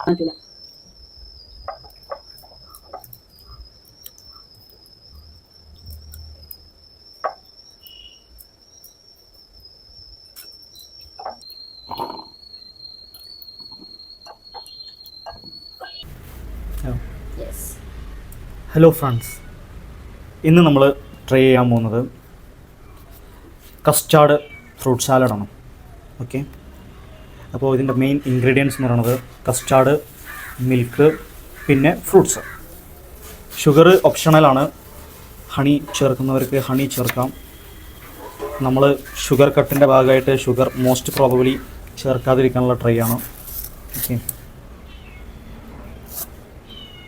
Hello friends, ഇന്ന് നമ്മൾ try ചെയ്യാൻ പോകുന്നത് കസ്റ്റാർഡ് ഫ്രൂട്ട് സാലഡാണ്. ഓക്കെ, അപ്പോൾ ഇതിൻ്റെ മെയിൻ ഇൻഗ്രീഡിയൻസ് എന്ന് പറയുന്നത് കസ്റ്റാർഡ്, മിൽക്ക്, പിന്നെ ഫ്രൂട്ട്സ്. ഷുഗർ ഓപ്ഷണലാണ്. ഹണി ചേർക്കുന്നവർക്ക് ഹണി ചേർക്കാം. നമ്മൾ ഷുഗർ കട്ടിൻ്റെ ഭാഗമായിട്ട് ഷുഗർ മോസ്റ്റ് പ്രോബബിലി ചേർക്കാതിരിക്കാനുള്ള ട്രൈ ആണ്. ഓക്കെ,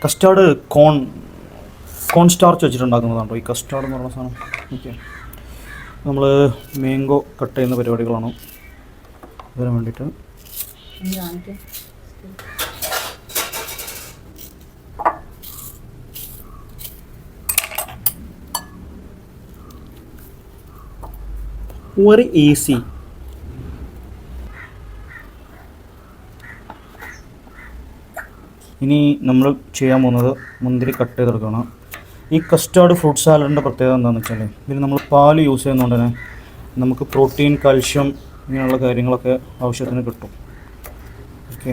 കസ്റ്റാർഡ് കോൺ സ്റ്റാർച്ച് വെച്ചിട്ടുണ്ടാക്കുന്നതാണോ ഈ കസ്റ്റാർഡ് എന്ന് പറയുന്ന സാധനം? ഓക്കെ, നമ്മൾ മാംഗോ കട്ട് ചെയ്യുന്ന പരിപാടികളാണ്. അതിന് വേണ്ടിയിട്ട് വെരി ഈസി. ഇനി നമ്മൾ ചെയ്യാൻ പോകുന്നത് മുന്തിരി കട്ട് ചെയ്തെടുക്കണം. ഈ കസ്റ്റാർഡ് ഫ്രൂട്ട് സാലഡിൻ്റെ പ്രത്യേകത എന്താണെന്ന് വെച്ചാൽ ഇതിൽ നമ്മൾ പാൽ യൂസ് ചെയ്യുന്നതുകൊണ്ട് തന്നെ നമുക്ക് പ്രോട്ടീൻ, കാൽഷ്യം ഇങ്ങനെയുള്ള കാര്യങ്ങളൊക്കെ ആവശ്യത്തിന് കിട്ടും. ഓക്കെ,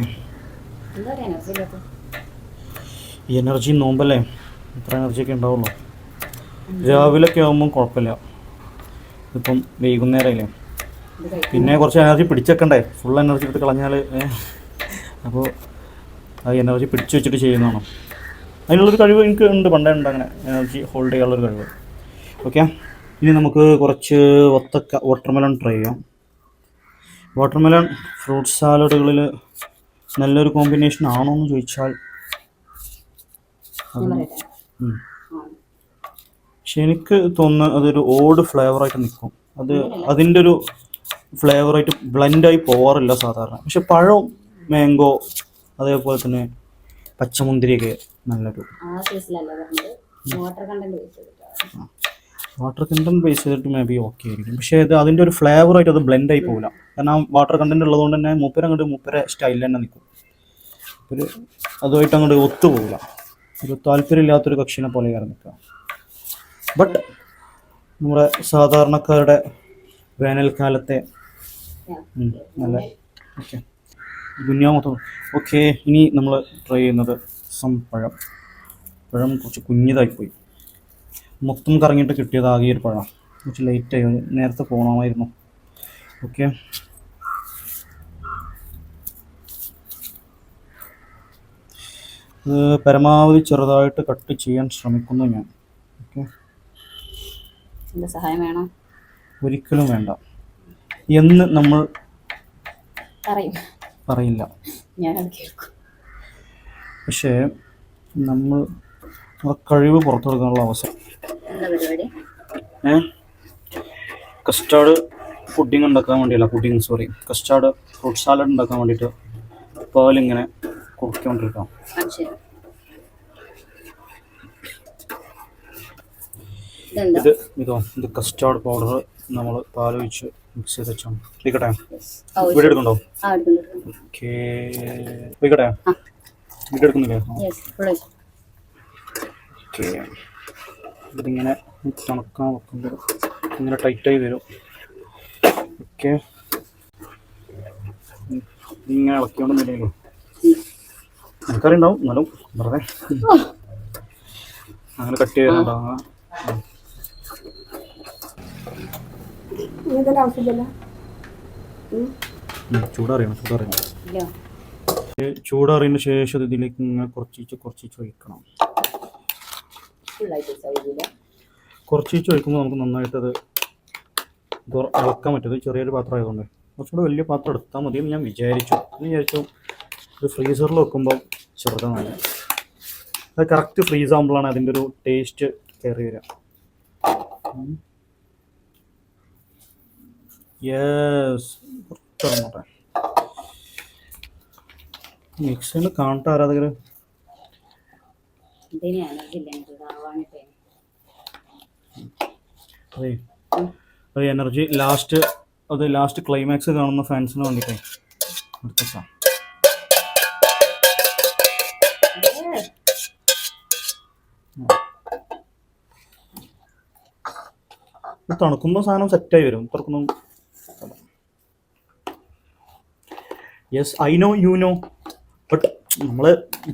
എനർജി നോമ്പല്ലേ, ഇത്ര എനർജിയൊക്കെ ഉണ്ടാവുള്ളൂ. രാവിലെയൊക്കെ ആകുമ്പം കുഴപ്പമില്ല, ഇപ്പം വൈകുന്നേരമില്ലേ, പിന്നെ കുറച്ച് എനർജി പിടിച്ചേക്കണ്ടേ. ഫുൾ എനർജി എടുത്ത് കളഞ്ഞാൽ അപ്പോൾ ആ എനർജി പിടിച്ചു വെച്ചിട്ട് ചെയ്യുന്നതാണ്. അതിനുള്ളൊരു കഴിവ് എനിക്ക് ഉണ്ട്, പണ്ടേ ഉണ്ട് അങ്ങനെ എനർജി ഹോൾഡ് ചെയ്യാനുള്ളൊരു കഴിവ്. ഓക്കെ, ഇനി നമുക്ക് കുറച്ച് വാട്ടർമെലൺ ട്രൈ ചെയ്യാം. വാട്ടർമെലൺ ഫ്രൂട്ട് സാലഡുകളിൽ നല്ലൊരു കോമ്പിനേഷൻ ആണോ എന്ന് ചോദിച്ചാൽ പക്ഷെ എനിക്ക് തോന്നുന്നത് അതൊരു ഓഡ് ഫ്ലേവറായിട്ട് നിൽക്കും. അതിൻ്റെ ഒരു ഫ്ലേവറായിട്ട് ബ്ലെൻഡായി പോകാറില്ല സാധാരണ. പക്ഷെ പഴം, മാംഗോ, അതേപോലെ തന്നെ പച്ചമുന്തിരിയൊക്കെ നല്ലൊരു വാട്ടർ കണ്ടൻറ്റ് ബേസ് ചെയ്തിട്ട് മേ ബി ഓക്കെ ആയിരിക്കും. പക്ഷേ അത് അതിൻ്റെ ഒരു ഫ്ലേവറായിട്ട് അത് ബ്ലെൻഡായി പോകില്ല. കാരണം വാട്ടർ കണ്ടൻറ്റ് ഉള്ളതുകൊണ്ട് തന്നെ മൂപ്പര സ്റ്റൈലിൽ തന്നെ നിൽക്കും. ഒരു അതുമായിട്ട് അങ്ങോട്ട് ഒത്തു പോകില്ല. ഒരു താല്പര്യമില്ലാത്തൊരു കക്ഷിനെ പോലെയാണ് നിൽക്കുക. ബട്ട് നമ്മുടെ സാധാരണക്കാരുടെ വേനൽക്കാലത്തെ നല്ല ഓക്കെ ഗുഞ്ഞാമൊത്തം. ഓക്കെ, ഇനി നമ്മൾ ട്രൈ ചെയ്യുന്നത് പഴം കുറച്ച് കുഞ്ഞിതായിപ്പോയി. മൊത്തം കറങ്ങിയിട്ട് കിട്ടിയതാകെ ഒരു പഴം. കുറച്ച് ലേറ്റായി, നേരത്തെ പോകണമായിരുന്നു. ഓക്കെ, ഇത് പരമാവധി ചെറുതായിട്ട് കട്ട് ചെയ്യാൻ ശ്രമിക്കുന്നു ഞാൻ. ഓക്കെ, സഹായം വേണം? ഒരിക്കലും വേണ്ട എന്ന് നമ്മൾ പറയില്ല. പക്ഷേ നമ്മൾ കഴിവ് പുറത്തെടുക്കാനുള്ള അവസരം. കസ്റ്റാർഡ് പുഡിങ് ഉണ്ടാക്കാൻ വേണ്ടിയല്ല, കസ്റ്റാർഡ് ഫ്രൂട്ട് സാലഡ് ഉണ്ടാക്കാൻ വേണ്ടിയിട്ട് പാലിങ്ങനെ കുറുക്കിക്കൊണ്ടിരിക്കാം. ഇത് കസ്റ്റാർഡ് പൗഡർ നമ്മൾ പാൽ ഒഴിച്ച് മിക്സ് ചെയ്ത് വെച്ചാണ്. ഇരിക്കട്ടെ, വീഡിയോ എടുക്കണ്ടോ? ഓക്കെ, ഇരിക്കട്ടെ, വീഡിയോ എടുക്കുന്നില്ലേ? ഓക്കെ, ഇതിങ്ങനെ തണുക്കാൻ വെക്കുമ്പോൾ ഇങ്ങനെ ടൈറ്റായി വരും. ഓക്കെ, ഇങ്ങനെ ഇളക്കിക്കൊണ്ടൊന്നുമില്ലല്ലോ, എനിക്കറിയുണ്ടാവും, എന്നാലും വെറുതെ അങ്ങനെ കട്ട് ചെയ്യാനുണ്ടാവുക. ചൂടറിയതിന് ശേഷം ഇതിലേക്ക് ഇങ്ങനെ കുറച്ച് ഒഴിക്കണം. കുറച്ച് ഒഴിക്കുമ്പോൾ നമുക്ക് നന്നായിട്ട് അത് ഇളക്കാൻ പറ്റും. ചെറിയൊരു പാത്രം ആയതുകൊണ്ട് കുറച്ചുകൂടെ വലിയ പാത്രം എടുത്താൽ മതി എന്ന് ഞാൻ വിചാരിച്ചു. ഇത് ഫ്രീസറിൽ വെക്കുമ്പോൾ ചെറുതാണ്. അത് കറക്റ്റ് ഫ്രീസ് ആകുമ്പോഴാണ് അതിൻ്റെ ഒരു ടേസ്റ്റ് കയറി വരിക. യെസ്, പുറത്തിറങ്ങട്ടെ. മിക്സിയിൽ കാണട്ടെ ആരാധകർ. അതെ, എനർജി ലാസ്റ്റ് ക്ലൈമാക്സ് കാണുന്ന ഫാൻസിന് വേണ്ടിയിട്ടേ എടുത്ത തണുക്കുമ്പോൾ സാധനം സെറ്റായി വരും. തുറക്കുന്നു. Yes, I know, you know, but നമ്മൾ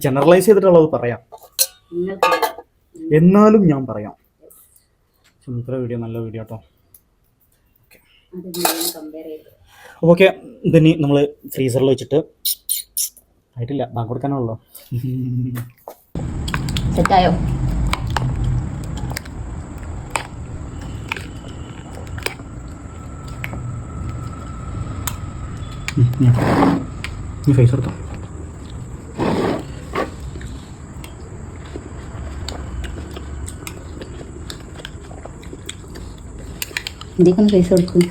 ജനറലൈസ് ചെയ്തിട്ടുള്ളത് പറയാം. എന്നാലും ഞാൻ പറയാം. സുമിത്ര വീഡിയോ നല്ല വീഡിയോ കേട്ടോ. ഓക്കെ, ഇതിനി നമ്മൾ ഫ്രീസറിൽ വെച്ചിട്ട് ആയിട്ടില്ല, ബാങ്ക് കൊടുക്കാനുള്ളൂ. സെറ്റായോ? നീ ഫേസ് എടുത്തോ. ഇതിക്കൊന്ന് പൈസ കൊടുക്കും.